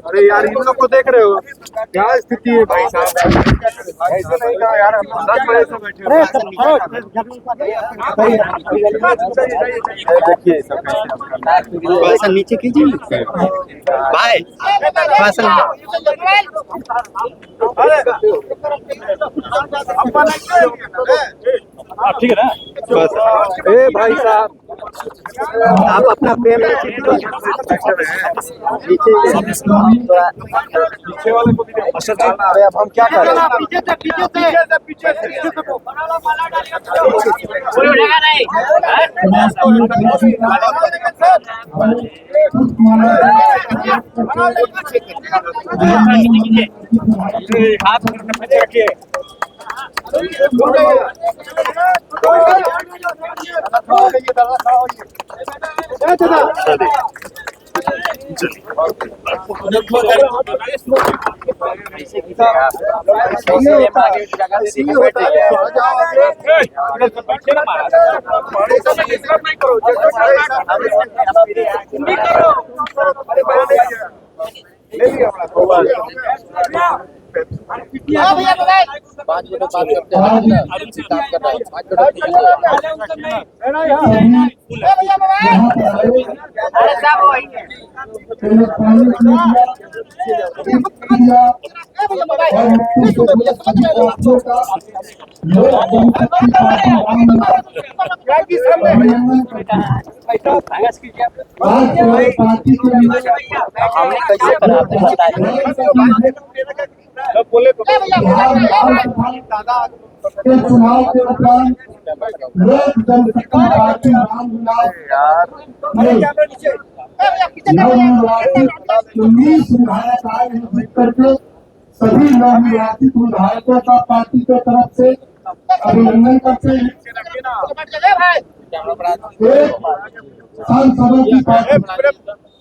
अरे यार इन लोग को देख रहे हो क्या स्थिति है भाई साहब, ऐसे नहीं कहा यार, 10 बजे से बैठे हो। देखिए थोड़ा सा नीचे कीजिए भाई, थोड़ा सा ठीक है ना। ए भाई साहब आप अपना प्रेम पीछे वाले को भी अरे अब हम क्या करें, हाथ रखिए। चुनाव के उपरांत लोक जनशक्ति पार्टी रामविलास विधायक आए हैं, जीत करके सभी नवनिर्वाचित विधायकों का पार्टी की तरफ से अभिनंदन करते हैं। एक सांसदों की पार्टी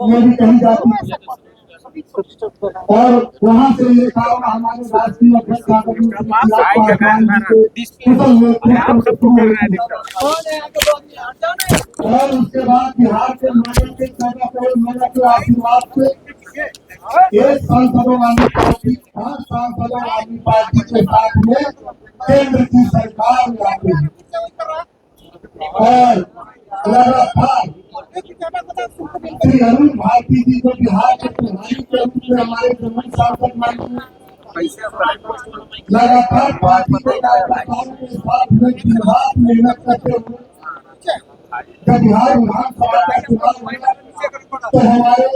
मेरी कही जाती है और वहाँ से ये काम हमारे राष्ट्रीय अध्यक्ष और उसके बाद बिहार के लोगों के 14 करोड़ लोगों के आशीर्वाद से एक सांसदों वाली पार्टी 5 सांसदों वाली पार्टी के साथ में केंद्र की सरकार में आते हैं और लगातार श्री अरुण भारती जी को बिहार के प्रधानी के रूप में हमारे जमीन सांसद माने, लगातार पार्टी के कार्यकर्ताओं के साथ में निर्बाध मेहनत करते हुए जब बिहार विधानसभा का चुनाव हुआ तो हमारे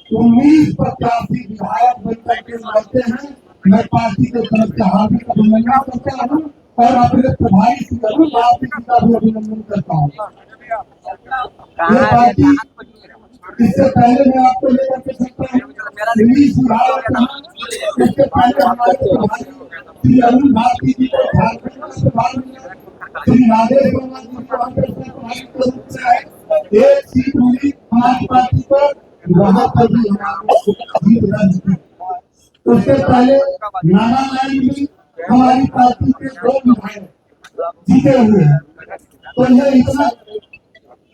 19 प्रत्याशी विधायक बनकर के लड़ते हैं। मैं पार्टी के तरफ से हार्दिक अभिनंदन करता हूँ और अपने प्रभारी श्री अरुण भारती जी का भी अभिनंदन करता हूँ। ये पार्टी इससे पहले मैं आपको लेकर के सकता हूँ, इससे पहले हमारे प्रधानी श्री अरुण भारती जी को झारखंड का प्रभारी, श्री राजेश वर्मा जी को कांग्रेस के प्रभारी के रूप में है। एक सीट मिली हमारी पार्टी को, वहाँ पर भी हमारी जीत दर्ज की। उससे पहले नागालैंड में हमारी पार्टी के 2 विधायक जीते हुए हैं। तो यह इतना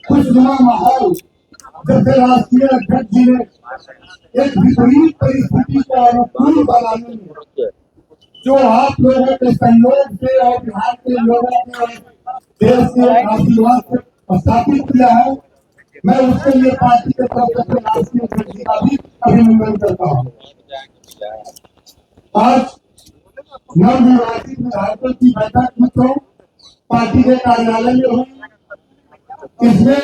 खुशनुमा माहौल जब राष्ट्रीय अध्यक्ष जी ने एक विपरीत परिस्थिति को अनुकूल बनाने में जो आप लोगों के सहयोग से और बिहार के लोगों के देश के आशीर्वाद से स्थापित किया है, मैं उसके लिए पार्टी के तरफ से राष्ट्रीय अध्यक्ष जी का भी अभिनंदन करता हूँ। आज नवनिर्वाचित विधायकों की बैठक में तो पार्टी के कार्यालय में हुई, इसमें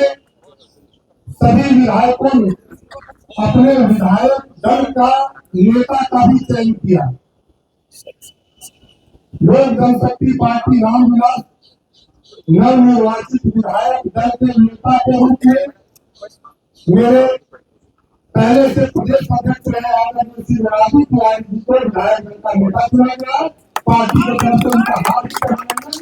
सभी विधायकों ने अपने विधायक दल का नेता का भी चयन किया। लोक जनशक्ति पार्टी रामविलास नवनिर्वाचित विधायक दल के नेता के रूप में मेरे पहले से प्रदेश अध्यक्ष रहे आदरणीय श्री राजू तिवारी जी को विधायक दल का नेता चुना गया। पार्टी के तरफ से उनका हार्दिक अभिनंदन।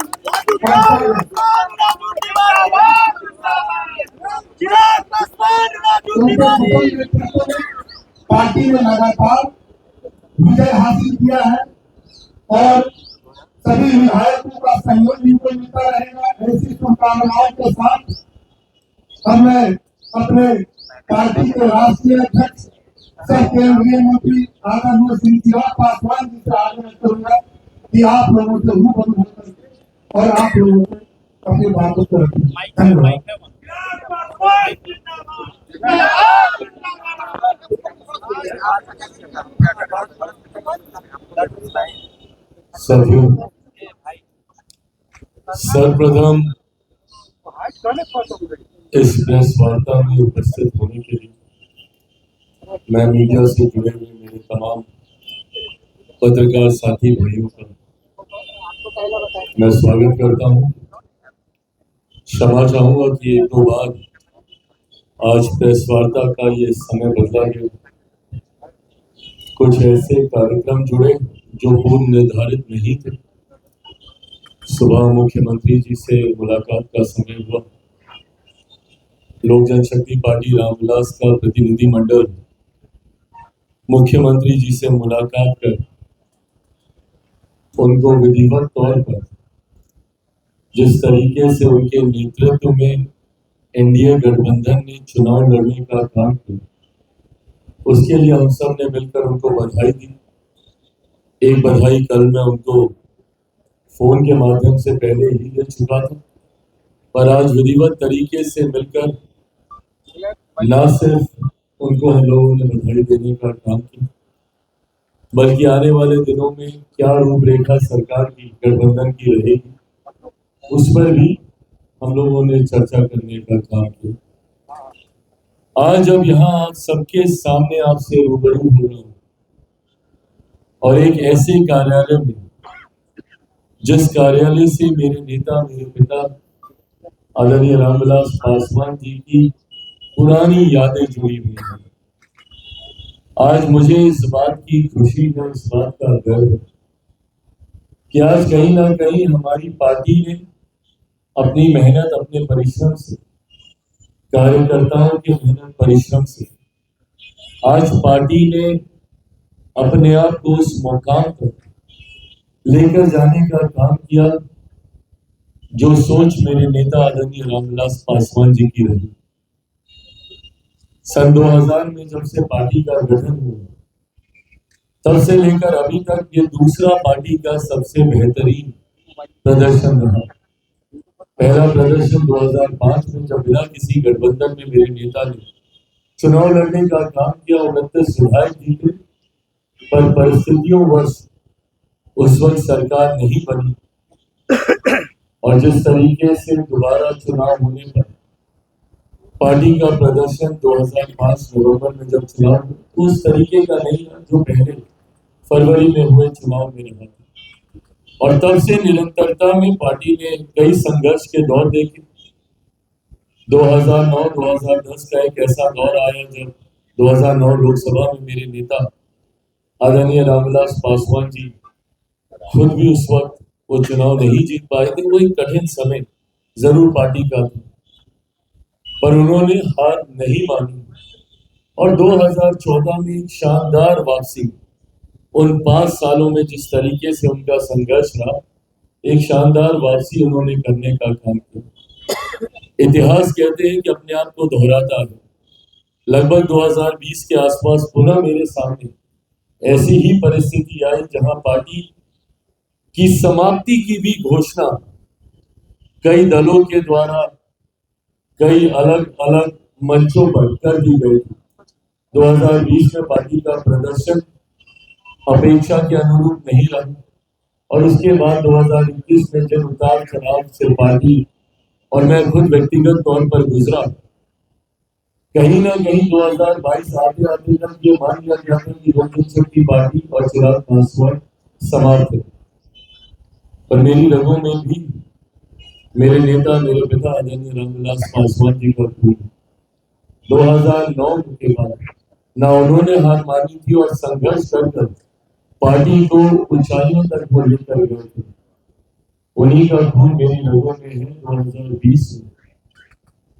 पार्टी ने लगातार विजय हासिल किया है और सभी विधायकों का सहयोग इनको मिलता रहेगा। ऐसी शुभकामनाओं के साथ अब मैं अपने पार्टी के राष्ट्रीय अध्यक्ष सह केंद्रीय मंत्री आदरणीय श्री चिराग पासवान जी से आग्रह करूंगा कि आप लोगों से रूबरू होकर और आप लोगों से अपनी बातों को रखें। धन्यवाद। साथियों, सर्वप्रथम इस प्रेस वार्ता में उपस्थित होने के लिए मैं मीडिया से जुड़े हुए मेरे तमाम पत्रकार साथी भाइयों का मैं स्वागत करता हूं। क्षमा चाहूंगा कि एक दो बार आज प्रेस वार्ता का ये समय बदला गया। कुछ ऐसे कार्यक्रम जुड़े जो पूर्व निर्धारित नहीं थे। सुबह मुख्यमंत्री जी से मुलाकात का समय हुआ। लोक जनशक्ति पार्टी रामविलास का प्रतिनिधि मंडल मुख्यमंत्री जी से मुलाकात कर उनको विधिवत तौर पर जिस तरीके से उनके नेतृत्व में एनडीए गठबंधन ने चुनाव लड़ने का काम किया, उसके लिए हम सब ने मिलकर उनको बधाई दी। एक बधाई कल मैं उनको फोन के माध्यम से पहले ही दे चुका था, पर आज विधिवत तरीके से मिलकर न सिर्फ उनको हम लोगों ने बधाई देने का काम किया, बल्कि आने वाले दिनों में क्या रूपरेखा सरकार की गठबंधन की रहेगी उस पर भी हम लोगों ने चर्चा करने का काम किया। आज अब यहाँ आप सबके सामने आपसे रूबरू हो रहा हूं और एक ऐसे कार्यालय में जिस कार्यालय से मेरे नेता मेरे पिता आदरणीय रामविलास पासवान जी की पुरानी यादें जुड़ी हुई हैं। आज मुझे इस बात की खुशी है, इस बात का गर्व है कि आज कहीं ना कहीं हमारी पार्टी ने अपनी मेहनत अपने परिश्रम से, कार्यकर्ताओं के मेहनत परिश्रम से आज पार्टी ने अपने आप को उस मुकाम पर लेकर जाने का काम किया जो सोच मेरे नेता आदरणीय रामविलास पासवान जी की रही। सन 2000 में जब से पार्टी का गठन हुआ तब से लेकर अभी तक ये दूसरा पार्टी का सबसे बेहतरीन प्रदर्शन रहा। पहला प्रदर्शन 2005 में जब बिना किसी गठबंधन में मेरे नेता ने चुनाव लड़ने का काम किया, 29 विधायक जीते, पर परिस्थितियों वर्ष उस वक्त सरकार नहीं बनी और जिस तरीके से दोबारा चुनाव होने पर पार्टी का प्रदर्शन 2005 नवंबर में जब चुनाव उस तरीके का नहीं था जो पहले फरवरी में हुए चुनाव में रहा था। और तब से निरंतरता में पार्टी ने कई संघर्ष के दौर देखे। 2009-2010 का एक ऐसा दौर आया जब 2009 लोकसभा में मेरे नेता आदरणीय रामविलास पासवान जी खुद भी उस वक्त वो चुनाव नहीं जीत पाए थे। वो एक कठिन समय जरूर पार्टी का था, पर उन्होंने हार नहीं मानी और 2014 में एक शानदार वापसी, उन 5 सालों में जिस तरीके से उनका संघर्ष रहा, एक शानदार वापसी उन्होंने करने का काम किया। इतिहास कहते हैं कि अपने आप को दोहराता है। लगभग 2020 के आसपास पुनः मेरे सामने ऐसी ही परिस्थिति आई जहां पार्टी की समाप्ति की भी घोषणा कई दलों के द्वारा कई अलग अलग मंचों पर कर दी गई। 2020 में पार्टी का प्रदर्शन अपेक्षा के अनुरूप नहीं रहा और उसके बाद 2021 में जिन उतार चढ़ाव से पार्टी और मैं खुद व्यक्तिगत तौर पर गुजरा, कहीं ना कहीं 2022 आते आते तक ये मान लिया गया था कि लोक जनशक्ति पार्टी और चिराग पासवान समाप्त है, पर मेरी रगों में भी मेरे नेता मेरे पिता आदरणीय रामविलास पासवान जी का खून। 2009 के बाद ना उन्होंने हार मानी थी और संघर्ष कर पार्टी को ऊंचाइयों तक वो लेकर गए थे। उन्हीं का खून मेरी रगों में है। 2020 में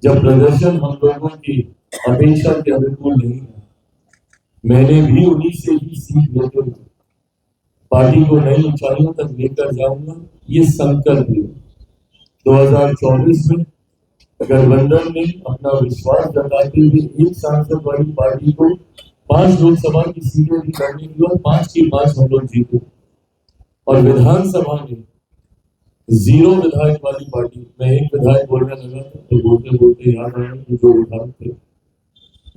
जब प्रदर्शन हम लोगों की अपेक्षा के अनुकूल नहीं है, मैंने भी उन्हीं से ही सीख लेते हुए पार्टी को नई ऊंचाइयों तक लेकर जाऊंगा, ये संकल्प लिया। 2024 में गठबंधन ने अपना विश्वास जताते हुए एक सांसद वाली पार्टी को 5 लोकसभा की सीटें भी लड़ने की और 5 की 5 हम लोग जीते। और विधानसभा में 0 विधायक वाली पार्टी, मैं एक विधायक बोलने लगा था तो बोलते बोलते याद आया कि जो विधायक थे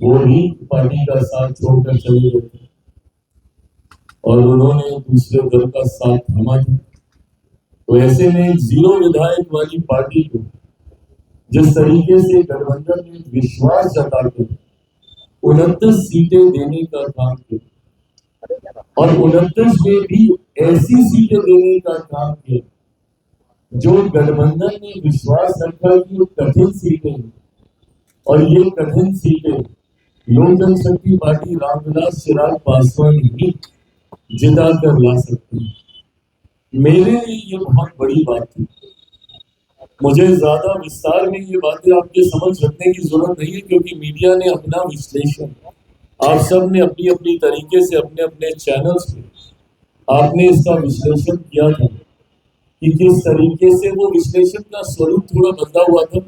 वो भी पार्टी का साथ छोड़कर चले गए थे और उन्होंने दूसरे दल का साथ थामा था। तो ऐसे में 0 विधायक वाली पार्टी को जिस तरीके से गठबंधन ने विश्वास जताकर 29 सीटें देने का काम किया और 29 में भी ऐसी सीटें देने का काम किया जो गठबंधन ने विश्वास रखा कि वो कठिन सीटें हैं और ये कठिन सीटें लोक जनशक्ति पार्टी रामविलास चिराग पासवान ही जिता कर ला सकते हैं। मेरे लिए ये बहुत बड़ी बात थी। मुझे ज्यादा विस्तार में ये बातें आपके समझ रखने की जरूरत नहीं है क्योंकि मीडिया ने अपना विश्लेषण, आप सब ने अपनी अपनी तरीके से अपने अपने चैनल्स में आपने इसका विश्लेषण किया था कि किस तरीके से वो विश्लेषण का स्वरूप थोड़ा बदला हुआ था।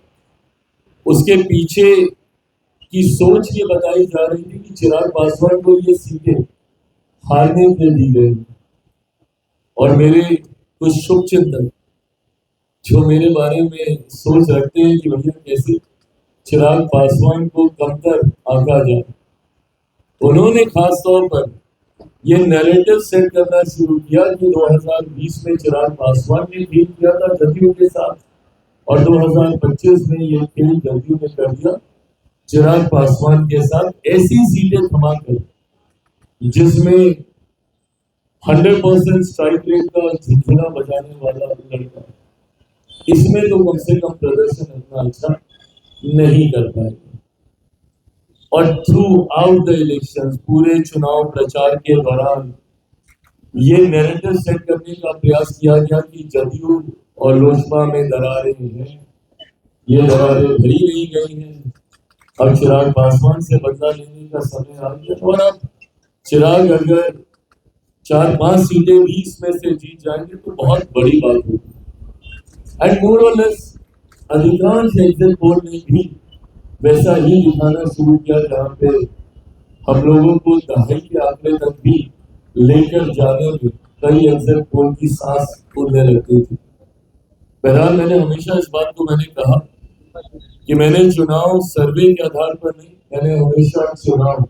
उसके पीछे की सोच ये बताई जा रही थी कि चिराग पासवान को ये सीटें हारने के लिए दी गई और मेरे कुछ शुभचिंतक जो मेरे बारे में सोच रखते हैं कि भैया कैसे चिराग पासवान को कमतर आंका जाए, उन्होंने खास तौर पर ये नैरेटिव सेट करना शुरू किया कि 2020 में चिराग पासवान ने खेल किया था जदयू के साथ और 2025 में ये खेल जदयू ने कर दिया चिराग पासवान के साथ, ऐसी सीटें थमाकर जिसमें 100% स्ट्राइक रेट का झुंझुना बजाने वाला लड़का, इसमें तो कम से कम प्रदर्शन इतना अच्छा नहीं कर पाएगा। और थ्रू आउट द इलेक्शन, पूरे चुनाव प्रचार के दौरान ये नैरेटिव सेट करने का प्रयास किया गया कि जदयू और लोजपा में दरारें हैं, ये दरारें भरी नहीं गई हैं, अब चिराग पासवान से बदला लेने का समय आ गया और अब चिराग अगर 4-5 सीटें भी इसमें से जीत जाएंगे तो बहुत बड़ी बात होगी। एंड मोर और लेस अधिकांश एग्जिट पोल ने भी वैसा ही दिखाना शुरू किया जहां पे हम लोगों को दहाई के आंकड़े तक भी लेकर जाने में कई एग्जिट पोल की सांस फूलने लगती थी। बहरहाल मैंने हमेशा इस बात को मैंने कहा कि मैंने चुनाव सर्वे के आधार पर नहीं, मैंने हमेशा चुनाव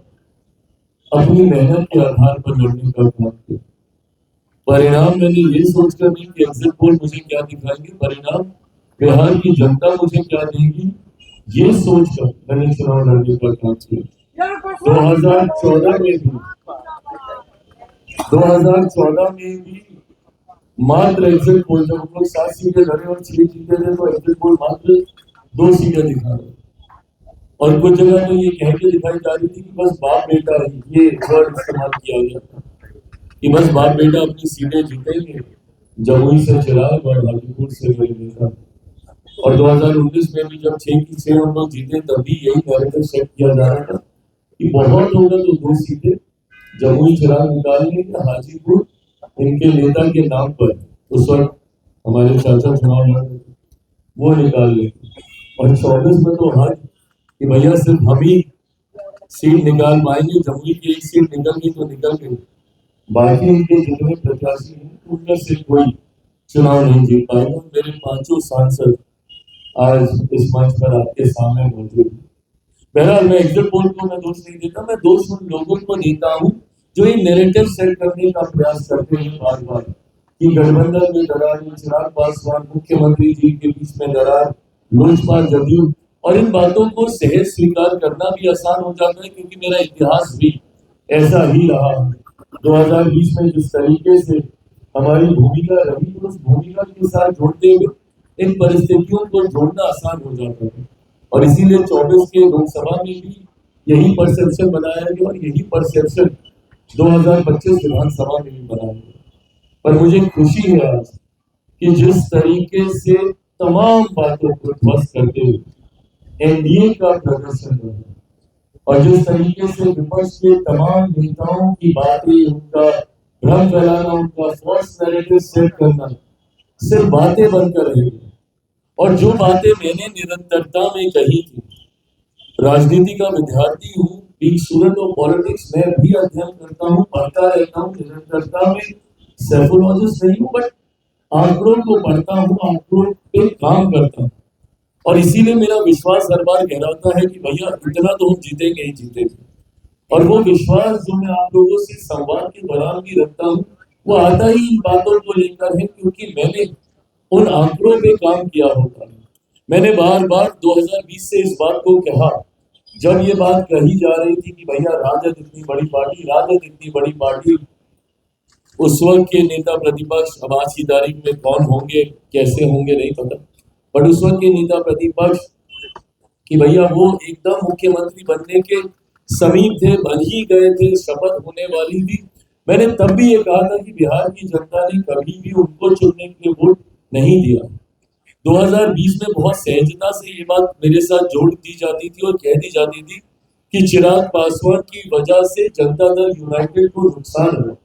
अपनी मेहनत के आधार पर लड़ने का काम किया। परिणाम मैंने ये सोचकर नहीं कि एग्जिट पोल मुझे क्या दिखाएंगे, परिणाम बिहार की जनता मुझे क्या देगी, ये सोचकर मैंने चुनाव लड़ने का काम किया। 2014 में भी मात्र एग्जिट पोल, जब हम लोग 7 सीटें लड़े और 6 जीते थे तो एग्जिट पोल मात्र 2 सीटें दिखा रहे और कुछ जगह तो ये कह के दिखाई जा रही थी कि बस बाप बेटा ही, ये वर्ड इस्तेमाल किया गया था कि बस बाप बेटा अपनी सीटें जीतेंगे, जमुई से चिराग और हाजीपुर से मेरे नेता। और 2019 में भी जब 6 की 6 हम लोग जीते तब भी यही नैरेटिव सेट किया जा रहा था कि बहुत होगा तो 2 सीटें जमुई चिराग निकालने के, हाजीपुर इनके नेता के नाम पर उस वक्त हमारे चाचा चुनाव लड़ रहे थे वो निकाल लेते और 24 में तो हाथ कि भैया सिर्फ हम ही सीट निकाल पाएंगे, जमुई की 1 सीट निकल गई तो निकल गई, बाकी इनके जितने प्रत्याशी हैं उनमें से कोई चुनाव नहीं जीत पाएगा। मेरे 5 सांसद आज इस मंच पर आपके सामने मौजूद है। बहरहाल मैं एग्जिट पोल को मैं दोष नहीं देता, मैं दोष उन लोगों को देता हूं जो ये नैरेटिव सेट करने का प्रयास करते हैं बार बार कि गठबंधन में दरार, चिराग पासवान मुख्यमंत्री जी के बीच में दरार, लोजपा जदयू, और इन बातों को सहज स्वीकार करना भी आसान हो जाता है क्योंकि मेरा इतिहास भी ऐसा ही रहा। 2020 में जिस तरीके से हमारी भूमिका रही तो उस भूमिका के साथ जोड़ते हुए इन परिस्थितियों को जोड़ना आसान हो जाता है और इसीलिए 24 के लोकसभा में भी यही परसेप्शन बनाया गया और यही परसेप्शन 2025 विधानसभा में भी बनाया गया। पर मुझे खुशी है आज कि जिस तरीके से तमाम बातों को ध्वस्त करते हुए एनडीए का प्रदर्शन रहा और जिस तरीके से विपक्ष के तमाम नेताओं की बातें, उनका भ्रम फैलाना, उनका फॉल्स नैरेटिव सेट करना सिर्फ बातें बनकर रहेगी और जो बातें मैंने निरंतरता में कही थी, राजनीति का विद्यार्थी हूँ, बीइंग स्टूडेंट ऑफ पॉलिटिक्स, मैं भी अध्ययन करता हूँ, पढ़ता रहता हूँ निरंतरता में, सैफोलॉजिस्ट नहीं हूँ, बट आंकड़ों को पढ़ता हूँ, आंकड़ों पे काम करता हूँ। और इसीलिए मेरा विश्वास हर बार गहराता है कि भैया इतना तो हम जीतेंगे ही जीतेंगे। और वो विश्वास जो मैं आप लोगों से संवाद के दौरान भी रखता हूँ, वो आता ही इन बातों को लेकर है, क्योंकि मैंने उन आंकड़ों पे काम किया होता है। मैंने बार बार 2020 से इस बात को कहा, जब ये बात कही जा रही थी कि भैया राजद इतनी बड़ी पार्टी, राजद इतनी बड़ी पार्टी, उस वक्त के नेता प्रतिपक्ष, अब आज की तारीख में कौन होंगे कैसे होंगे नहीं पता, बट उस वक्त के नेता प्रतिपक्ष कि भैया वो एकदम मुख्यमंत्री बनने के समीप थे, बन ही गए थे, शपथ होने वाली थी। मैंने तब भी ये कहा था कि बिहार की जनता ने कभी भी उनको चुनने के लिए वोट नहीं दिया। 2020 में बहुत सहजता से ये बात मेरे साथ जोड़ दी जाती थी और कह दी जाती थी कि चिराग पासवान की वजह से जनता दल यूनाइटेड को नुकसान हुआ।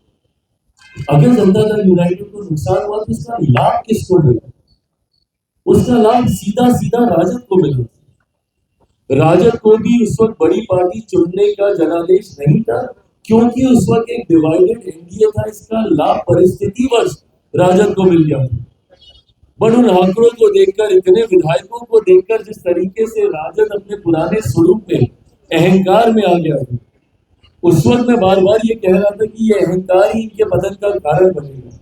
अगर जनता दल यूनाइटेड को नुकसान हुआ तो उसका लाभ किसको मिला? उसका लाभ सीधा सीधा राजद को मिला। राजद को भी उस वक्त बड़ी पार्टी चुनने का जनादेश नहीं था, क्योंकि उस वक्त एक डिवाइडेड एनडीए था। इसका लाभ परिस्थितिवश राजद को मिल गया। बट उन आंकड़ों को देखकर, इतने विधायकों को देखकर, जिस तरीके से राजद अपने पुराने स्वरूप में अहंकार में आ गया था, उस वक्त मैं बार बार ये कह रहा था कि ये अहंकार ही इनके पतन का कारण बनेगा,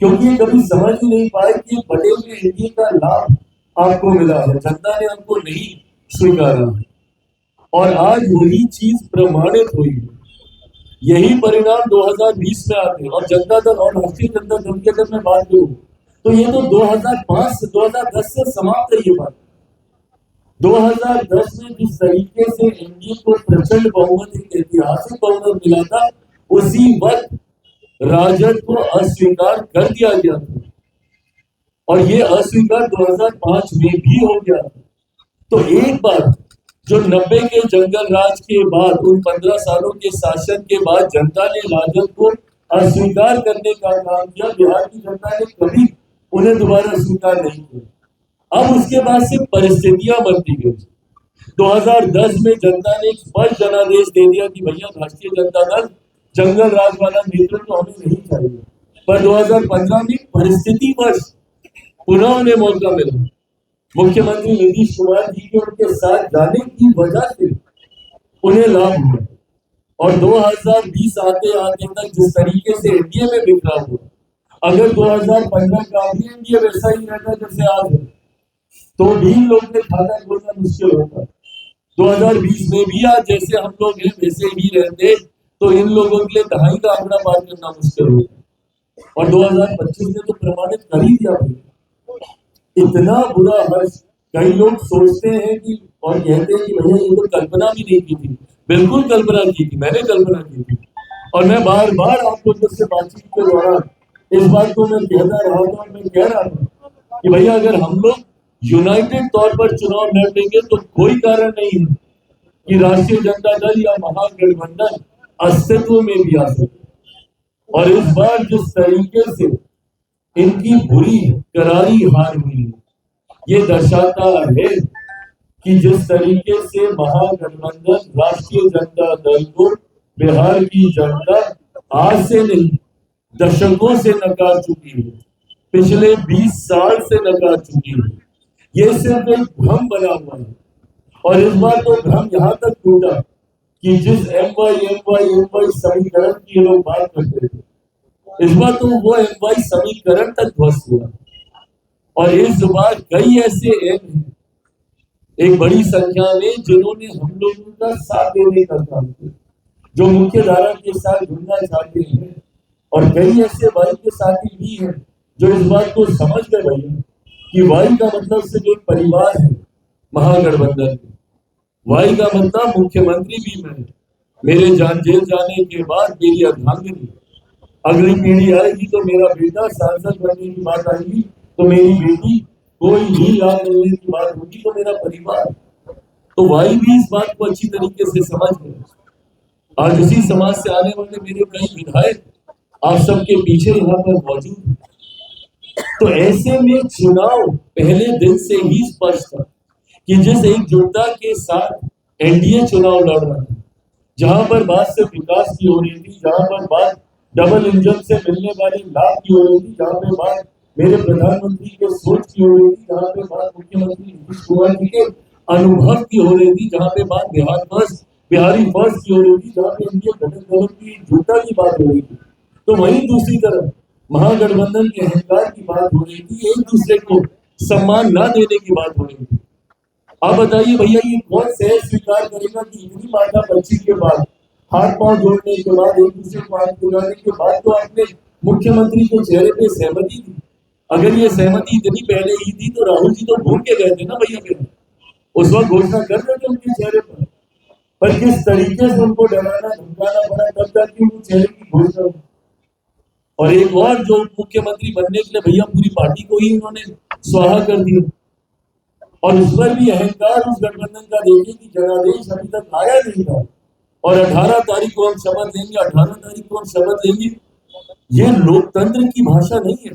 क्योंकि ये कभी समझ ही नहीं पाए कि बटे हुए एनडीए का लाभ आपको मिला है, जनता ने आपको नहीं स्वीकारा है। और आज वही चीज प्रमाणित हुई है। यही परिणाम 2020 में आते हैं। और जनता दल और राष्ट्रीय जनता दल की अगर मैं बात करूं तो ये तो 2005 से 2010 से समाप्त है ये बात। 2010 में जिस तरीके से एनडीए को प्रचंड बहुमत, एक ऐतिहासिक बहुमत मिला था, उसी वक्त राजद को अस्वीकार कर दिया गया था। और ये अस्वीकार 2005 में भी हो गया था। तो एक बार जो 90 के जंगल राज के बाद, उन 15 सालों के शासन के बाद जनता ने राजद को अस्वीकार करने का काम किया। बिहार की जनता ने कभी उन्हें दोबारा स्वीकार नहीं किया। अब उसके बाद से परिस्थितियां बनती गई। 2010 में जनता ने एक स्पष्ट जनादेश दे दिया कि भैया राष्ट्रीय जनता दल जंगल राज वाला नेतृत्व हमें नहीं चाहिए। पर 2015 में परिस्थितिवश पुनः उन्हें मौका मिला। मुख्यमंत्री नीतीश कुमार जी के उनके साथ जाने की वजह से उन्हें लाभ हुआ। और 2020 आते आते तक जिस तरीके से एनडीए में बिखराव हुआ, अगर 2015 का भी एनडीए वैसा ही रहता जैसे आज है, तो भी लोग ने खाता खोलना मुश्किल होता। 2020 में भी आज जैसे हम लोग हैं वैसे ही रहते, तो इन लोगों के लिए दहाई का आंकड़ा पार करना मुश्किल होता। और 2025 में तो प्रमाणित कर ही दिया। इतना बुरा हर्ष, कई लोग सोचते हैं कि और कहते हैं कि भैया ये तो कल्पना भी नहीं की थी। बिल्कुल कल्पना की थी, मैंने कल्पना की थी। और मैं बार बार आप लोगों से बातचीत के दौरान इस बात को मैं कहता रहा था, और मैं कह रहा था कि भैया अगर हम लोग यूनाइटेड तौर पर चुनाव लड़ेंगे तो कोई कारण नहीं है कि राष्ट्रीय जनता दल या महागठबंधन अस्तित्व में भी आ सके। और इस बार जिस तरीके से इनकी बुरी करारी हार हुई, ये दर्शाता है कि जिस तरीके से महागठबंधन राष्ट्रीय जनता दल को बिहार की जनता आज से नहीं दशकों से नकार चुकी है, पिछले 20 साल से नकार चुकी है। ये सिर्फ एक भ्रम बना हुआ है। और इस बार तो भ्रम यहाँ तक टूटा कि जिस एमवाई समीकरण की लोग बात करते थे, इस बार तो वो एमवाई समीकरण तक ध्वस्त हुआ। और इस बार कई ऐसे एम हैं, एक बड़ी संख्या में, जिन्होंने हम लोगों का साथ देने का काम किया, जो मुख्य धारा के साथ जुड़ना चाहते हैं। और कई ऐसे वाई के साथी भी हैं जो इस बात को समझ गए भैया कि वाई का मतलब सिर्फ एक परिवार है महागठबंधन। वाई का मतलब मुख्यमंत्री भी मैं, मेरे जेल जाने के बाद मेरी अर्धांगिनी, अगली पीढ़ी आएगी तो मेरा बेटा, सांसद बनने की बात आएगी तो मेरी बेटी, कोई भी लाभ मिलने की बात होगी तो मेरा परिवार। तो वाई भी इस बात को अच्छी तरीके से समझ गए। आज उसी समाज से आने वाले मेरे कई विधायक आप सबके पीछे यहाँ पर मौजूद हैं। तो ऐसे में चुनाव पहले दिन से ही स्पष्ट था कि जिस एकजुटता के साथ एनडीए चुनाव लड़ रहा था, जहां पर बात सिर्फ विकास की हो रही थी, जहां पर बात डबल इंजन से मिलने वाले लाभ की हो रही थी, जहां पे बात मेरे प्रधानमंत्री के सोच की हो रही थी, जहां पे बात मुख्यमंत्री नीतीश कुमार जी के अनुभव की हो रही थी, जहां पे बात बिहार फर्स्ट बिहारी फर्स्ट की हो रही थी, जहां पे इनके घटक दलों की एकजुटता की बात हो रही थी, तो वहीं दूसरी तरफ महागठबंधन के अहंकार की बात हो रही थी, एक दूसरे को सम्मान न देने की बात हो रही थी। आप बताइए भैया, ये कौन सहज स्वीकार करेगा कि इतनी माता बच्ची के बाद, हाथ पांव जोड़ने के बाद, एक दूसरे को हाथ मिलाने के बाद तो आपने मुख्यमंत्री के चेहरे पे सहमति दी। अगर ये सहमति इतनी पहले ही थी तो राहुल जी तो भूल के गए थे ना भैया, फिर उस वक्त घोषणा कर रहे थे उनके चेहरे पर किस तरीके से उनको डराना धमकाना पड़ा, तब जाके उनके चेहरे की घोषणा हुई। और एक और जो मुख्यमंत्री बनने के लिए भैया पूरी पार्टी को ही उन्होंने स्वाहा कर दिया, और उस पर भी अहंकार उस गठबंधन का देखिए कि जनादेश अभी तक आया नहीं था, और 18 तारीख को हम शपथ लेंगे, 18 तारीख को हम शपथ लेंगे। ये लोकतंत्र की भाषा नहीं है,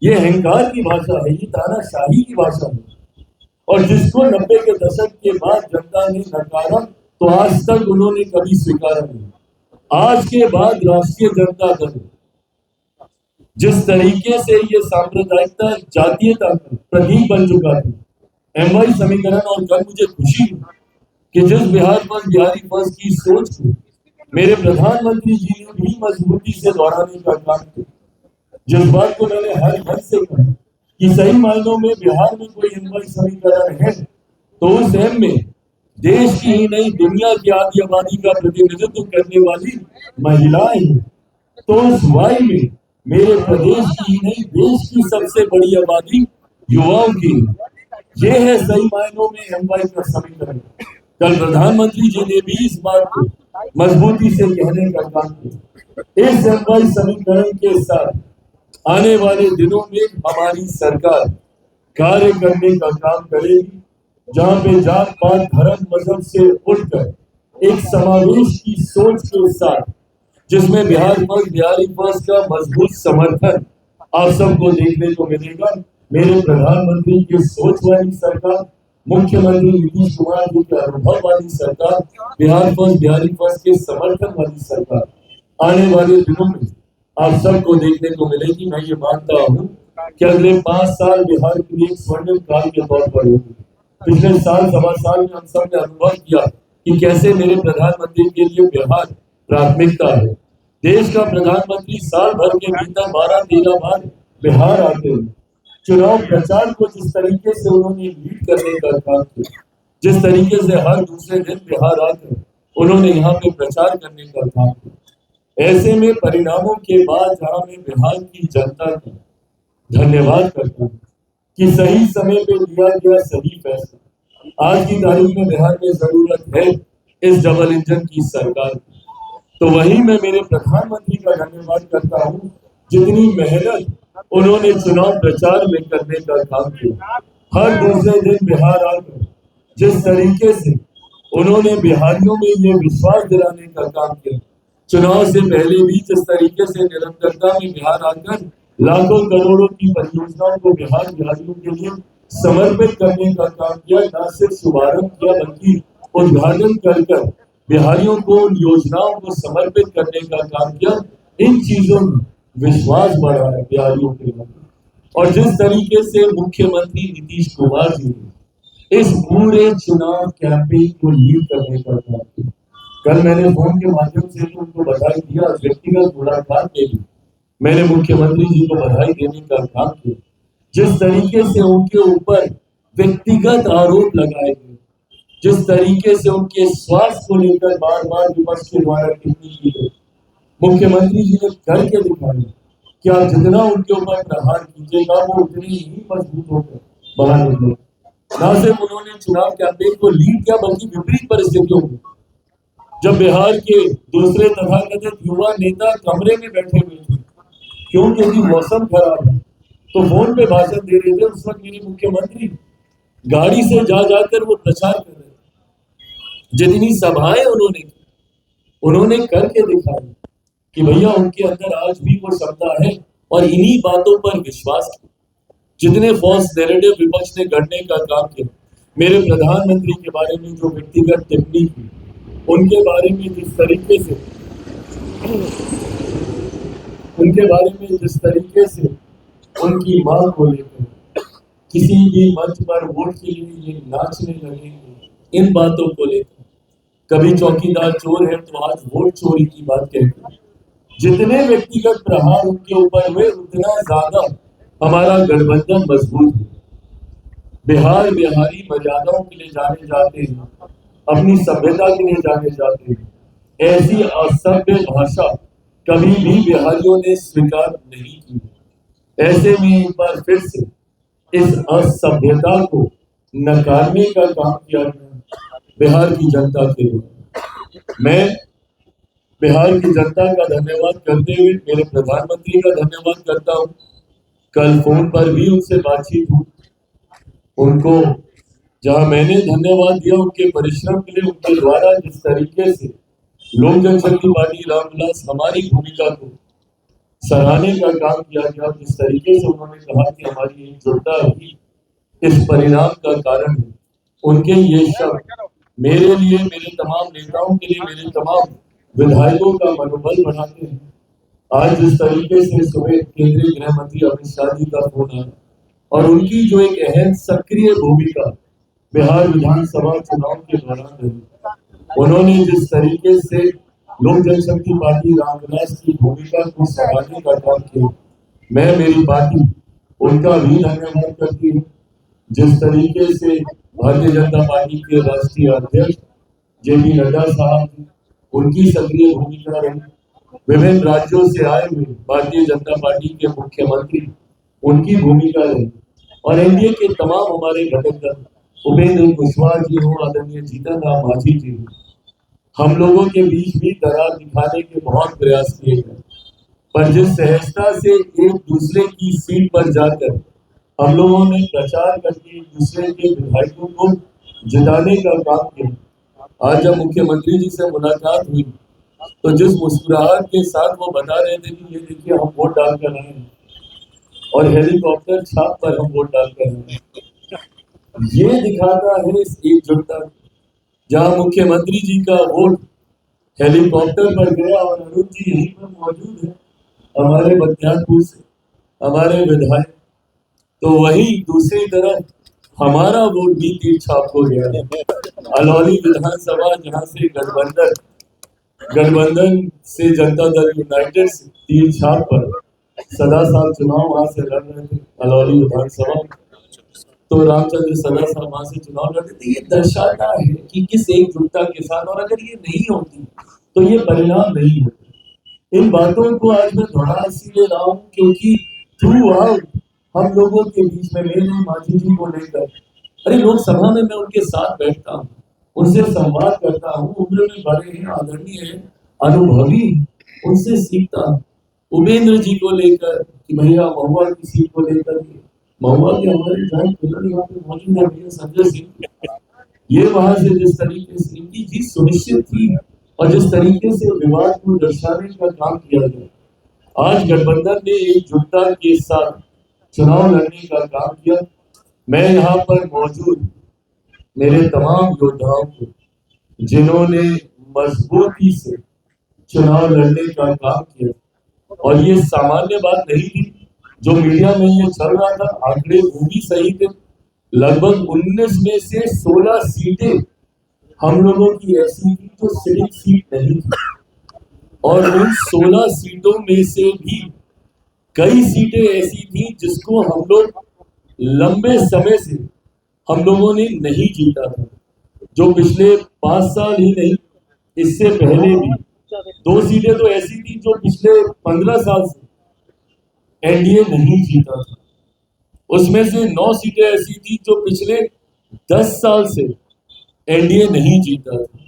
ये अहंकार की भाषा है, ये तानाशाही की भाषा है। और जिसको 90 के दशक के बाद जनता ने नकारा तो आज तक उन्होंने कभी स्वीकारा नहीं। आज के बाद राष्ट्रीय जनता दल जिस तरीके से ये सांप्रदायिकता जातीयता का प्रतीक बन चुका है, एमवाई समीकरण, और कल मुझे खुशी हुई कि जिस बिहार फर्स्ट बिहारी फर्स्ट की सोच को मेरे प्रधानमंत्री जी ने भी मजबूती से दोहराने का काम किया, जिस बात को मैंने हर घर से कहा कि सही मायनों में बिहार में कोई एमवाई समीकरण है तो उस एम में देश की ही नहीं दुनिया की आधी आबादी का प्रतिनिधित्व करने वाली महिलाएं हैं, तो उस वाई में मेरे प्रदेश की ही नहीं देश की सबसे बड़ी आबादी युवाओं की। ये है सही मायनों में एमवाई का समीकरण। कल प्रधानमंत्री जी ने भी इस बात को मजबूती से कहने का काम किया। इस एमवाई समीकरण के साथ आने वाले दिनों में हमारी सरकार कार्य करने का काम करेगी, जहां पे जात पात धर्म मजहब से उठकर एक समावेश की सोच के साथ, जिसमें बिहार फर्स्ट बिहारी फर्स्ट का मजबूत समर्थन आप सबको देखने को मिलेगा। मेरे प्रधानमंत्री की सोच वाली सरकार, मुख्यमंत्री नीतीश कुमार जी के अनुभव वाली सरकार, बिहार फर्स्ट बिहारी फर्स्ट के समर्थन वाली सरकार आने वाले दिनों में आप सबको देखने को मिलेगी। मैं ये मानता हूँ कि अगले 5 साल बिहार के लिए एक स्वर्णिम काल के तौर पर होंगे। पिछले साल सवा साल में हम सब ने अनुभव किया कि कैसे मेरे प्रधानमंत्री के लिए बिहार प्राथमिकता है। देश का प्रधानमंत्री साल भर के भीतर 12-13 बार बिहार आते हैं। चुनाव प्रचार को जिस तरीके से उन्होंने लीड करने का काम किया, जिस तरीके से हर दूसरे दिन बिहार आकर उन्होंने यहाँ पे प्रचार करने का काम किया, ऐसे में परिणामों के बाद जहां मैं बिहार की जनता का धन्यवाद करता हूँ कि सही समय पे लिया गया सही फैसला। आज की तारीख में बिहार में जरूरत है इस डबल इंजन की सरकार की, तो वही मैं मेरे प्रधानमंत्री का धन्यवाद करता हूँ, जितनी मेहनत उन्होंने चुनाव प्रचार में करने का काम किया। हर दूसरे दिन बिहार आकर जिस तरीके से उन्होंने बिहारियों में ये विश्वास दिलाने का काम किया, चुनाव से पहले भी जिस तरीके से निरंतरता में बिहार आकर लाखों करोड़ों की परियोजनाओं को बिहारियों के लिए समर्पित करने का काम किया, न सिर्फ शुभारंभ किया बल्कि उद्घाटन कर बिहारियों को उन योजनाओं को समर्पित करने का काम किया। इन चीजों में विश्वास बढ़ा है बिहारियों के लिए। और जिस तरीके से मुख्यमंत्री नीतीश कुमार जी ने इस पूरे चुनाव कैंपेन को लीड करने का काम किया, कल मैंने फोन के माध्यम से तो उनको बधाई दिया, व्यक्तिगत मुलाकात में भी मैंने मुख्यमंत्री जी को बधाई देने का काम किया। जिस तरीके से उनके ऊपर व्यक्तिगत आरोप लगाए गए, जिस तरीके से उनके स्वास्थ्य को लेकर बार बार विपक्ष के द्वारा टिप्पणी की गई, मुख्यमंत्री जी ने करके दिखाया कि आप जितना उनके ऊपर प्रहार कीजिएगा वो उतनी ही मजबूत होकर बाहर निकले। न सिर्फ उन्होंने चुनाव कैंपेन को लीड किया बल्कि विपरीत परिस्थितियों में जब बिहार के दूसरे तथाकथित युवा नेता कमरे में बैठे हुए थे क्योंकि मौसम खराब है तो फोन पे भाषण दे रहे थे, उस वक्त मेरे मुख्यमंत्री गाड़ी से जा जाकर वो प्रचार कर रहे थे। जितनी सभाएं उन्होंने करके दिखाई कि भैया उनके अंदर आज भी वो क्षमता है और इन्हीं बातों पर विश्वास किया। जितने फॉल्स नैरेटिव विपक्ष ने गढ़ने का काम किया, मेरे प्रधानमंत्री के बारे में जो व्यक्तिगत टिप्पणी की, उनके बारे में जिस तरीके से उनकी मांग को लेकर किसी भी मंच पर वोट के लिए ये नाचने लगे, इन बातों को लेकर कभी चौकीदार चोर है तो आज वोट चोरी की बात कहते हैं। जितने व्यक्तिगत प्रहार उनके ऊपर हुए, उतना ज्यादा हमारा गठबंधन मजबूत है। बिहार बिहारी मर्यादाओं के लिए जाने जाते हैं, अपनी सभ्यता के लिए जाने जाते हैं। ऐसी असभ्य भाषा कभी भी बिहारियों ने स्वीकार नहीं की। ऐसे में एक बार फिर से इस असभ्यता को नकारने का काम किया गया बिहार की जनता के लिए। मैं बिहार की जनता का धन्यवाद करते हुए मेरे प्रधानमंत्री का धन्यवाद करता हूं। कल फोन पर भी उनसे बातचीत हुई। उनको जहां मैंने धन्यवाद दिया उनके परिश्रम के लिए, उनके द्वारा जिस तरीके से लोक जनशक्ति पार्टी रामविलास हमारी भूमिका को सराहने का काम किया गया, जिस तरीके से उन्होंने कहा कि हमारी एकजुटता ही इस परिणाम का कारण है, उनके ये शब्द मेरे लिए, मेरे तमाम नेताओं के लिए, मेरे तमाम विधायकों का मनोबल बढ़ाते हैं। आज जिस तरीके से सुबह केंद्रीय गृह मंत्री अमित शाह जी का फोन आया और उनकी जो एक अहम सक्रिय भूमिका बिहार विधानसभा चुनाव के दौरान रही, उन्होंने जिस तरीके से लोक जनशक्ति पार्टी रामविलास की भूमिका को सराहने का काम किया, मैं, मेरी पार्टी उनका भी धन्यवाद करती हूँ। जिस तरीके से भारतीय जनता पार्टी के राष्ट्रीय अध्यक्ष जेपी नड्डा साहब, उनकी सक्रिय भूमिका रही, विभिन्न राज्यों से आए हुए भारतीय जनता पार्टी के मुख्यमंत्री, उनकी भूमिका रही, और एनडीए के तमाम हमारे घटक दल, उपेंद्र कुशवाहा जी हो, आदरणीय जीतन राम मांझी जी हो, हम लोगों के बीच भी दरार दिखाने के बहुत प्रयास किए गए, पर जिस सहजता से एक दूसरे की सीट पर जाकर हम लोगों ने प्रचार करके एक दूसरे के विधायकों को जिताने का काम किया। आज जब मुख्यमंत्री जी से मुलाकात हुई तो जिस मुस्कुराहट के साथ वो बता रहे थे कि ये देखिए हम वोट डाल कर रहे हैं और हेलीकॉप्टर छाप पर हम वोट डाल कर रहे हैं, ये दिखाता है इस एकजुटता। जहां मुख्यमंत्री जी का वोट हेलीकॉप्टर पर गया और अरुण जी यहीं पर मौजूद है हमारे बख्तियारपुर से, हमारे विधायक, तो वही दूसरी तरफ हमारा वोट भी तीर छाप हो गया है। अलौली विधानसभा, जहां से गठबंधन से जनता दल यूनाइटेड से तीर छाप पर सदा साहब चुनाव वहां से लड़ रहे थे, अलौली विधानसभा, तो रामचंद्र सदा साहब वहां से चुनाव लड़े थे। ये दर्शाता है कि किस एकजुटता के साथ, और अगर ये नहीं होती तो ये परिणाम नहीं होते। इन बातों को आज मैं दोहरा इसलिए रहा हूं क्योंकि थ्रू आउट हम लोगों के बीच में, मेरे मांझी जी को लेकर, अरे लोकसभा में मैं उनके साथ बैठता हूँ, उनसे संवाद करता हूँ, उम्र में बड़े हैं, आदरणीय हैं, अनुभवी, उनसे सीखता हूँ। उपेंद्र जी को लेकर कि भैया महुआ की सीट को लेकर के, महुआ के हमारे जॉइंट कलर यहाँ पे मौजूद है भैया संजय सिंह, ये वहां से जिस तरीके से इनकी जीत सुनिश्चित थी और जिस तरीके से विवाद को दर्शाने का काम किया गया, आज गठबंधन ने एकजुटता के साथ चुनाव लड़ने का काम किया। मैं यहाँ पर मौजूद मेरे तमाम योद्धाओं को, जिन्होंने मजबूती से चुनाव लड़ने का काम किया, और ये सामान्य बात नहीं थी जो मीडिया में ये चल रहा था, आंकड़े वो भी सही थे। लगभग 19 में से 16 सीटें हम लोगों की ऐसी थी जो सिटिंग सीट नहीं थी, और उन 16 सीटों में से भी कई सीटें ऐसी थी जिसको हम लोग लंबे समय से हम लोगों ने नहीं जीता था। जो पिछले 5 साल ही नहीं, इससे पहले भी 2 सीटें तो ऐसी थी जो पिछले 15 साल से एनडीए नहीं जीता था। उसमें से 9 सीटें ऐसी थी जो पिछले 10 साल से एनडीए नहीं जीता था,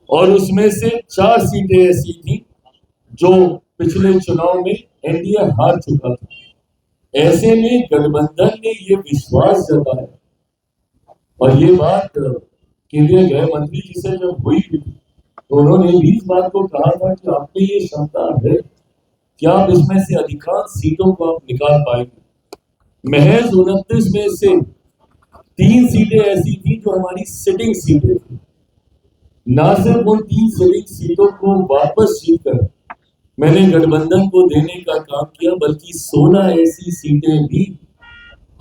और उसमें से 4 सीटें ऐसी थी जो पिछले चुनाव में एनडीए हार चुका था। ऐसे में गठबंधन ने ये विश्वास जताया, और ये बात केंद्रीय गृह मंत्री जी से जब हुई तो उन्होंने भी इस बात को कहा था कि आप में ये क्षमता है क्या आप इसमें से अधिकांश सीटों को आप निकाल पाएंगे? महज 29 में से 3 सीटें ऐसी थी जो हमारी सिटिंग सीटें थी। ना सिर्फ उन 3 सिटिंग सीटों को वापस जीतकर मैंने गठबंधन को देने का काम किया, बल्कि 16 ऐसी सीटें भी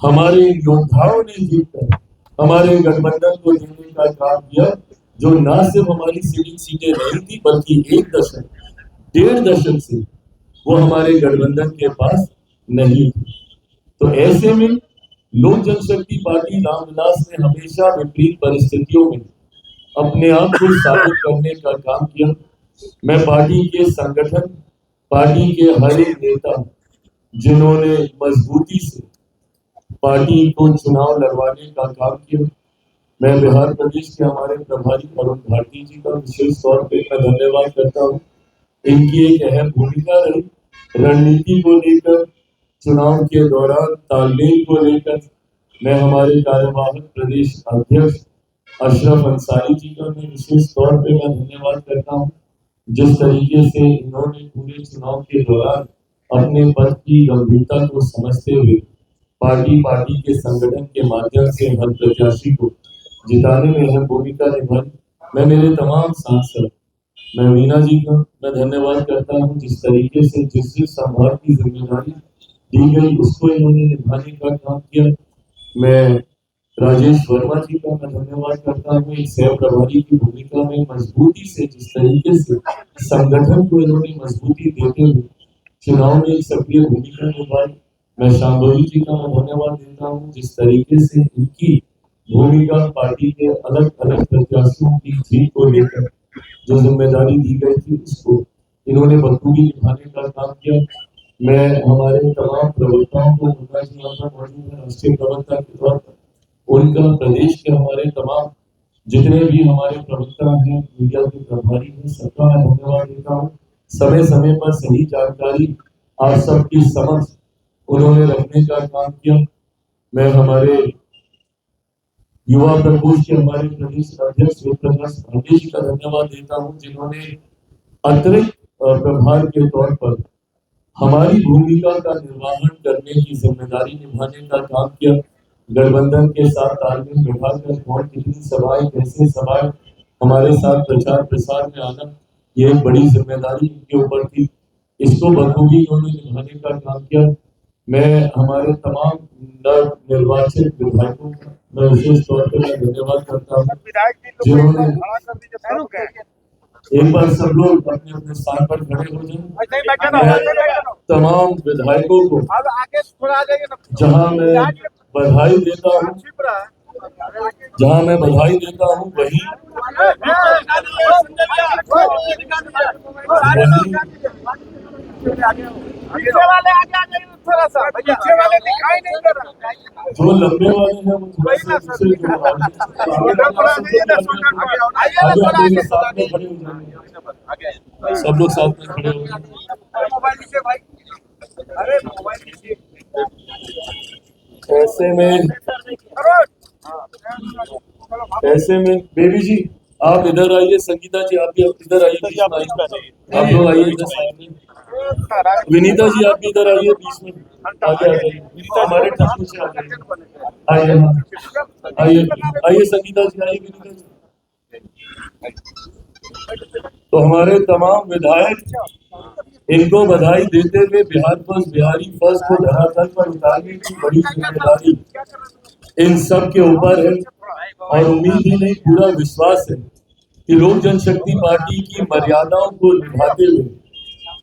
हमारे योद्धाओं ने जीतकर हमारे गठबंधन को देने का काम किया, जो ना सिर्फ हमारी सिटिंग सीटें नहीं थी, बल्कि 1.5 दशक से वो हमारे गठबंधन के पास नहीं थी। तो ऐसे में लोक जनशक्ति पार्टी रामविलास ने हमेशा विपरीत परिस्थितियों में अपने आप को साबित करने का काम किया। मैं पार्टी के संगठन, पार्टी के हर एक नेता जिन्होंने मजबूती से पार्टी को चुनाव लड़वाने का काम किया, मैं बिहार प्रदेश के हमारे प्रभारी अरुण भारती जी का विशेष तौर पे मैं धन्यवाद करता हूँ। इनकी एक अहम भूमिका रही रणनीति को लेकर, चुनाव के दौरान तालमेल को लेकर। मैं हमारे कार्यवाहक प्रदेश अध्यक्ष अशरफ अंसारी जी का मैं विशेष तौर पे मैं धन्यवाद करता हूँ, जिस तरीके से इन्होंने पूरे चुनाव के दौरान अपने पद की गंभीरता को समझते हुए पार्टी के संगठन के माध्यम से हर प्रत्याशी को जिताने में अहम भूमिका निभाई। मैं मेरे तमाम सांसद, मैं वीना जी का मैं धन्यवाद करता हूँ, जिस तरीके से जिस संभाग की जिम्मेदारी दी गई उसको इन्होंने निभाने का काम किया। मैं राजेश वर्मा जी का मैं धन्यवाद करता हूँ, एक सह प्रभारी की भूमिका में मजबूती से जिस तरीके से संगठन को इन्होंने मजबूती देते हुए चुनाव में एक सक्रिय भूमिका निभाई। मैं शांभवी जी का मैं धन्यवाद देता हूँ, जिस तरीके से इनकी भूमिका पार्टी के अलग अलग प्रत्याशियों की जीत को लेकर जो जिम्मेदारी दी गई थी उसको इन्होंने बखूबी निभाने का काम किया। मैं हमारे तमाम प्रवक्ताओं को मौजूद है राष्ट्रीय प्रवक्ता के तौर पर, उनका प्रदेश के हमारे तमाम जितने भी हमारे प्रवक्ता हैं, मीडिया के प्रभारी हैं, सबका मैं धन्यवाद देता हूँ। समय समय पर सही जानकारी आप सबकी समक्ष उन्होंने रखने का काम किया। मैं हमारे युवा प्रकोष्ठ के हमारे प्रदेश अध्यक्ष प्रकाश भाग्य जी का धन्यवाद देता हूँ, जिन्होंने अतिरिक्त प्रभार के तौर पर हमारी भूमिका का निर्वहन करने की जिम्मेदारी निभाने का काम किया। गठबंधन के साथ तालमेल बिठाकर कौन कितनी सभाएं, कैसे सभाएं हमारे साथ प्रचार प्रसार में आना, ये एक बड़ी जिम्मेदारी इनके ऊपर थी। इसको बखूबी उन्होंने निभाने का काम किया। मैं हमारे तमाम नव निर्वाचित विधायकों का मैं विशेष तौर पर मैं धन्यवाद करता हूँ, जिन्होंने एक बार सब लोग अपने अपने स्थान पर खड़े हो जाएं। तमाम विधायकों को जहां मैं बधाई देता हूँ, वही जो लंबे वाले हैं वो सब लोग साथ में खड़े हो जाएं। ऐसे में बेबी जी आप इधर आइए, संगीता जी आप भी इधर आइए, आप लोग आइए इधर साइड में। विनीता जी आप भी इधर आइए, बीच में आगे आ जाइए, हमारे ठाकुर से आइए आइए संगीता जी आइए, विनीता जी। तो हमारे तमाम विधायक इनको बधाई देते हुए बिहार फर्स्ट, बिहारी फर्स्ट को धरातल पर उतारने की बड़ी जिम्मेदारी इन सब के ऊपर है। और उम्मीद ही नहीं, पूरा विश्वास है कि लोक जनशक्ति पार्टी की मर्यादाओं को निभाते हुए,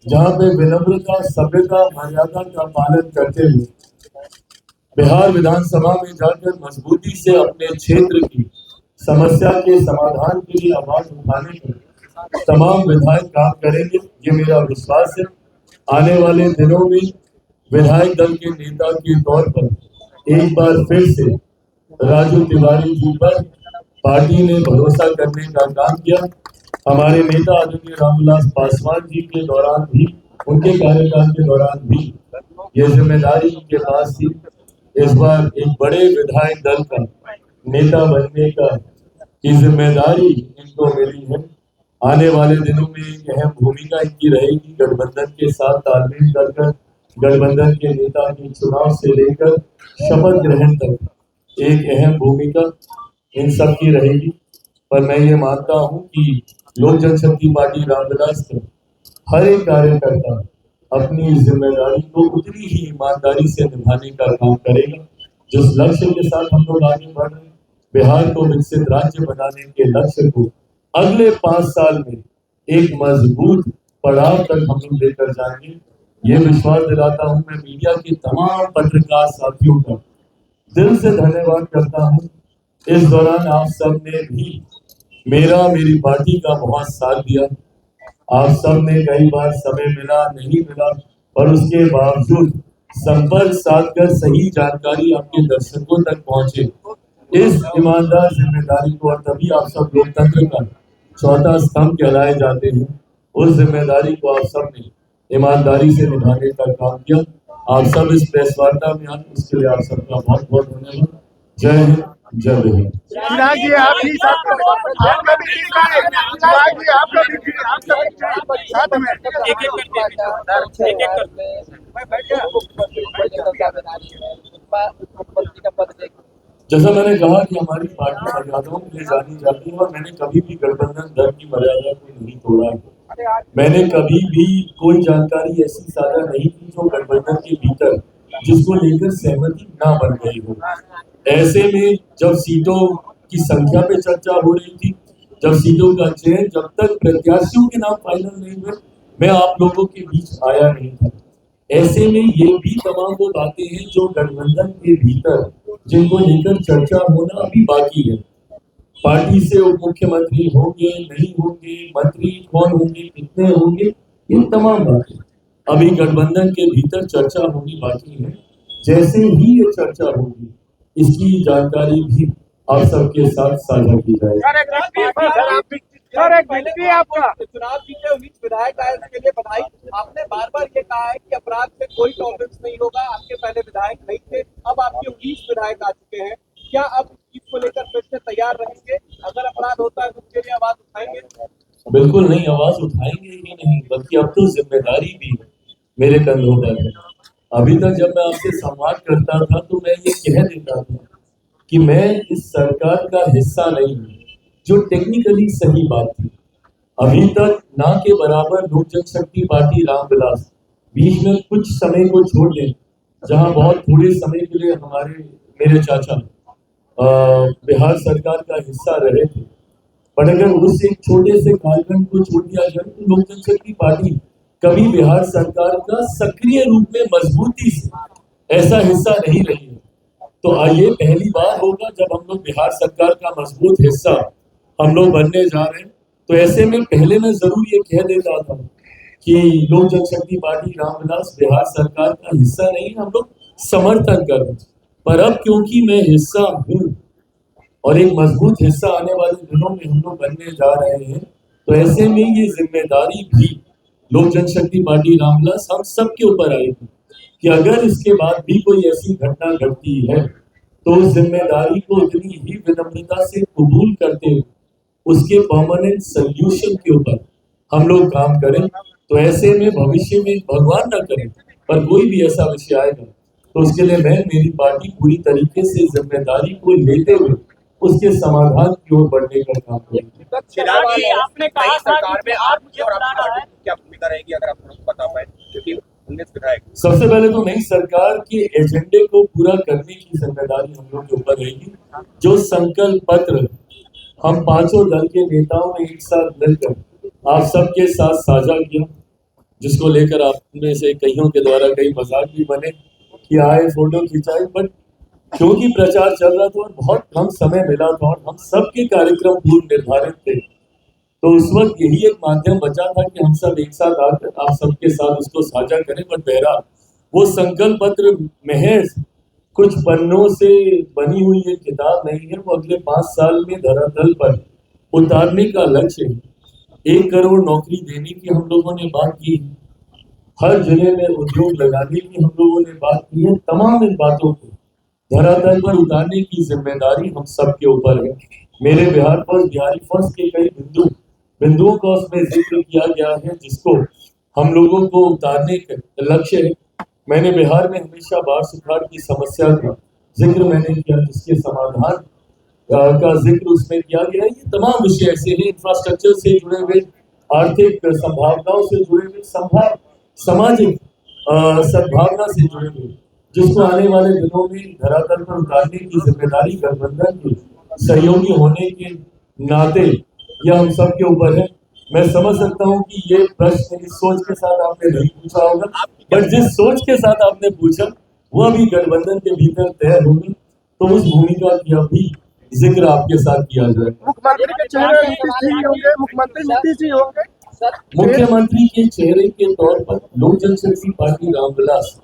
जहां पे विनम्रता, सभ्यता, मर्यादा का पालन करते हुए बिहार विधानसभा में जाकर मजबूती से अपने क्षेत्र की समस्या के समाधान के लिए आवाज उठाने पर तमाम विधायक काम करेंगे, ये मेरा विश्वास है। आने वाले दिनों में विधायक दल के नेता के तौर पर एक बार फिर से राजू तिवारी जी पर पार्टी ने भरोसा करने का काम किया। हमारे नेता आदरणीय रामविलास पासवान जी के दौरान भी, उनके कार्यकाल के दौरान भी ये जिम्मेदारी उनके पास थी। इस बार एक बड़े विधायक दल का नेता बनने का की जिम्मेदारी इनको मिली है। आने वाले दिनों में एक अहम भूमिका इनकी रहेगी। गठबंधन के साथ तालमेल कर गठबंधन के नेता के चुनाव से लेकर शपथ ग्रहण तक एक अहम भूमिका इन सब की रहेगी। पर मैं ये मानता हूँ कि लोक जनशक्ति पार्टी रामविलास का हर एक कार्यकर्ता अपनी जिम्मेदारी को उतनी ही ईमानदारी से निभाने का काम करेगा। जिस लक्ष्य के साथ हम लोग आगे बढ़ रहे हैं, बिहार को विकसित राज्य बनाने के लक्ष्य को अगले 5 साल में एक मजबूत पड़ाव तक हम लोग लेकर जाएंगे। ये विश्वास दिलाता हूँ मैं मीडिया के तमाम पत्रकार साथियों का दिल से धन्यवाद करता हूँ। इस दौरान आप सब ने भी मेरी पार्टी का बहुत साथ दिया। आप सब ने कई बार समय मिला नहीं मिला, पर उसके बावजूद संपर्क साध कर सही जानकारी आपके दर्शकों तक पहुंचे। इस ईमानदार जिम्मेदारी को, और तभी आप सब लोकतंत्र का चौथा स्तंभ कहलाए जाते हैं, उस जिम्मेदारी को आप सब ने ईमानदारी से निभाने का काम किया। आप सब इस प्रेस वार्ता में आए, इसके लिए आप सबका बहुत बहुत धन्यवाद। जय हिंद, जय हिंद। चिराग जी आप भी आपका भी टीम है। चिराग जी आपका भी साथ में जैसा मैंने कहा कि हमारी पार्टी मर्यादाओं के लिए जानी जाती है, और मैंने कभी भी गठबंधन दल की मर्यादा को नहीं तोड़ा है। मैंने कभी भी कोई जानकारी ऐसी साझा नहीं की जो गठबंधन के भीतर जिसको लेकर सहमति ना बन गई हो। ऐसे में जब सीटों की संख्या पे चर्चा हो रही थी, जब सीटों का चयन, जब तक प्रत्याशियों के नाम फाइनल नहीं हुए, मैं आप लोगों के बीच आया नहीं था। ऐसे में ये भी तमाम वो बातें हैं जो गठबंधन के भीतर जिनको लेकर चर्चा होना अभी बाकी है। पार्टी से उप मुख्यमंत्री होंगे नहीं होंगे, मंत्री कौन होंगे, कितने होंगे, ये तमाम बातें अभी गठबंधन के भीतर चर्चा होनी बाकी है। जैसे ही ये चर्चा होगी, इसकी जानकारी भी आप सबके साथ साझा की जाएगी। आपका चुनाव जीते 19 विधायक आए, उसके लिए बधाई। आपने बार बार ये कहा है कि अपराध से कोई टॉलरेंस नहीं होगा। आपके पहले विधायक नहीं थे, अब आपके 19 विधायक आ चुके हैं। क्या अब इसको लेकर फिर से तैयार रहेंगे? अगर अपराध होता है तो उसके लिए आवाज उठाएंगे? बिल्कुल नहीं, आवाज उठाएंगे ही नहीं, बल्कि अब तो जिम्मेदारी भी मेरे कंधों पर है। अभी तक जब मैं आपसे संवाद करता था तो मैं ये कह देता था कि मैं इस सरकार का हिस्सा नहीं हूँ, जो टेक्निकली सही बात थी। अभी तक ना के बराबर लोक जनशक्ति पार्टी रामविलास बीच में कुछ समय को छोड़ दें, जहां बहुत थोड़े समय के लिए मेरे चाचा बिहार सरकार का हिस्सा रहे थे, पर अगर उस एक छोटे से कालखंड को छोड़ दिया जाए तो लोक जनशक्ति पार्टी कभी बिहार सरकार का सक्रिय रूप में मजबूती से ऐसा हिस्सा नहीं रही है। तो ये पहली बार होगा जब हम लोग बिहार सरकार का मजबूत हिस्सा हम लोग बनने जा रहे हैं। तो ऐसे में पहले मैं जरूर ये कह देता था कि लोक जनशक्ति पार्टी रामविलास बिहार सरकार का हिस्सा नहीं, हम लोग समर्थन कर रहे हैं। पर अब क्योंकि मैं हिस्सा हूँ और एक मजबूत हिस्सा आने वाले दिनों में हम लोग बनने जा रहे हैं, तो ऐसे में ये जिम्मेदारी भी लोक जनशक्ति पार्टी रामविलास हम सबके ऊपर आएगी कि अगर इसके बाद भी कोई ऐसी घटना घटती है तो उस जिम्मेदारी को उतनी ही विनम्रता से कबूल करते हुए उसके परमानेंट सोल्यूशन के ऊपर हम लोग काम करें। तो ऐसे में भविष्य में भगवान न करे पर कोई भी ऐसा विषय आएगा तो उसके लिए मेरी पार्टी पूरी तरीके से जिम्मेदारी को लेते हुए उसके समाधान की ओर बढ़ने का काम करेगी। चिराग जी, आपने कहा सरकार में आपकी और आपकी पार्टी की क्या भूमिका रहेगी, अगर आप थोड़ा बता पाए, क्योंकि 19 विधायक। सबसे पहले तो नई सरकार के एजेंडे को पूरा करने की जिम्मेदारी हम लोग के ऊपर रहेगी। जो संकल्प पत्र हम पांचों दल के नेताओं ने एक साथ मिलकर आप सबके साथ साझा किया, जिसको लेकर आप में से कईयों के द्वारा कई मजाक भी बने कि आए फोटो खिंचाए, बट क्योंकि प्रचार चल रहा था और बहुत कम समय मिला था और हम सबके कार्यक्रम पूर्व निर्धारित थे, तो उस वक्त यही एक माध्यम बचा था कि हम सब एक साथ आकर आप सबके साथ उसको साझा करें। बट बहरहाल वो संकल्प पत्र महज कुछ पन्नों से बनी हुई एक किताब नहीं है, वो अगले 5 साल में धरातल पर उतारने का लक्ष्य है। 1 करोड़ नौकरी देने की हम लोगों ने बात की, हर जिले में उद्योग लगाने की हम लोगों ने बात की है। तमाम इन बातों को धरातल पर उतारने की जिम्मेदारी हम सब के ऊपर है। मेरे बिहारी फर्स्ट के कई बिंदु बिंदुओं का उसमें जिक्र किया गया है जिसको हम लोगों को उतारने का लक्ष्य है। मैंने बिहार में हमेशा बाढ़ सुखाड़ की समस्या का जिक्र मैंने किया, जिसके समाधान का जिक्र उसमें किया गया है। ये तमाम विषय ऐसे हैं, इंफ्रास्ट्रक्चर से जुड़े हुए, आर्थिक संभावनाओं से जुड़े हुए, सामाजिक सद्भावना से जुड़े हुए, जिसको आने वाले दिनों में धरातल पर उतारने की जिम्मेदारी गठबंधन के सहयोगी होने के नाते यह हम सब के ऊपर है। मैं समझ सकता हूं कि ये प्रश्न इस सोच के साथ आपने नहीं पूछा होगा, बट जिस सोच के साथ आपने पूछा वह भी गठबंधन के भीतर तय होगी, तो उस भूमिका की अभी जिक्र आपके साथ किया जाएगा। मुख्यमंत्री के चेहरे नीतीश जी होंगे, मुख्यमंत्री नीतीश जी होंगे। मुख्यमंत्री के चेहरे के तौर पर लोक जनशक्ति पार्टी रामविलास,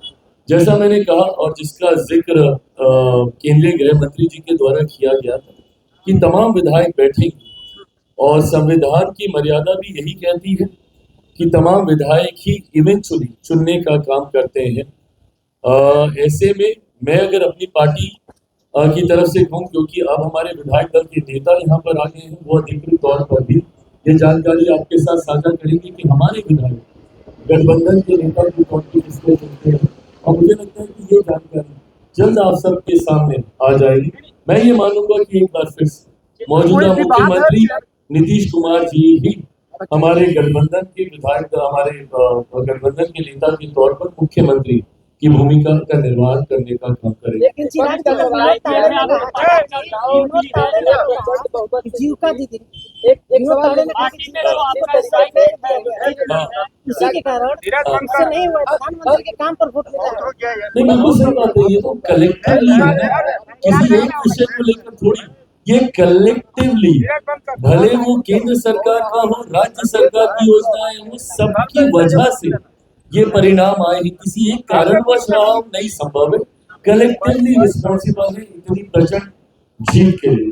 जैसा मैंने कहा और जिसका जिक्र केंद्रीय गृह मंत्री जी के द्वारा किया गया था कि तमाम विधायक बैठेंगे और संविधान की मर्यादा भी यही कहती है कि तमाम विधायक ही इवेंचुअली चुनने का काम करते हैं। ऐसे में मैं अगर अपनी पार्टी की तरफ से कहूँ, क्योंकि अब हमारे विधायक दल के नेता यहाँ पर आ गए हैं, वो अधिकृत तौर पर भी ये जानकारी आपके साथ साझा करेंगे कि हमारे विधायक गठबंधन के नेता के तौर पर किसको चुनते हैं, और मुझे लगता है कि ये जानकारी जल्द आप सबके सामने आ जाएगी। मैं ये मानूंगा कि एक बार फिर से मौजूदा मुख्यमंत्री नीतीश कुमार जी ही हमारे गठबंधन के विधायक, हमारे गठबंधन के नेता के तौर पर मुख्यमंत्री की भूमिका का निर्वहन करने का काम करेंगे। लेकिन जीविका दीदी एक सवाल इसी के कारण इससे नहीं हुआ, प्रधानमंत्री के काम पर वोट मिला है। नहीं, बिल्कुल सही बात है। ये तो कलेक्टिवली है ना, किसी एक विषय को लेकर थोड़ी, ये कलेक्टिवली, भले वो केंद्र सरकार का हो, राज्य सरकार की योजनाएं हो, सबकी वजह से ये परिणाम आए हैं। किसी एक कारणवश रहा नहीं संभव है, कलेक्टिवली रिस्पॉन्सिबल है इतनी प्रचंड जीत के लिए।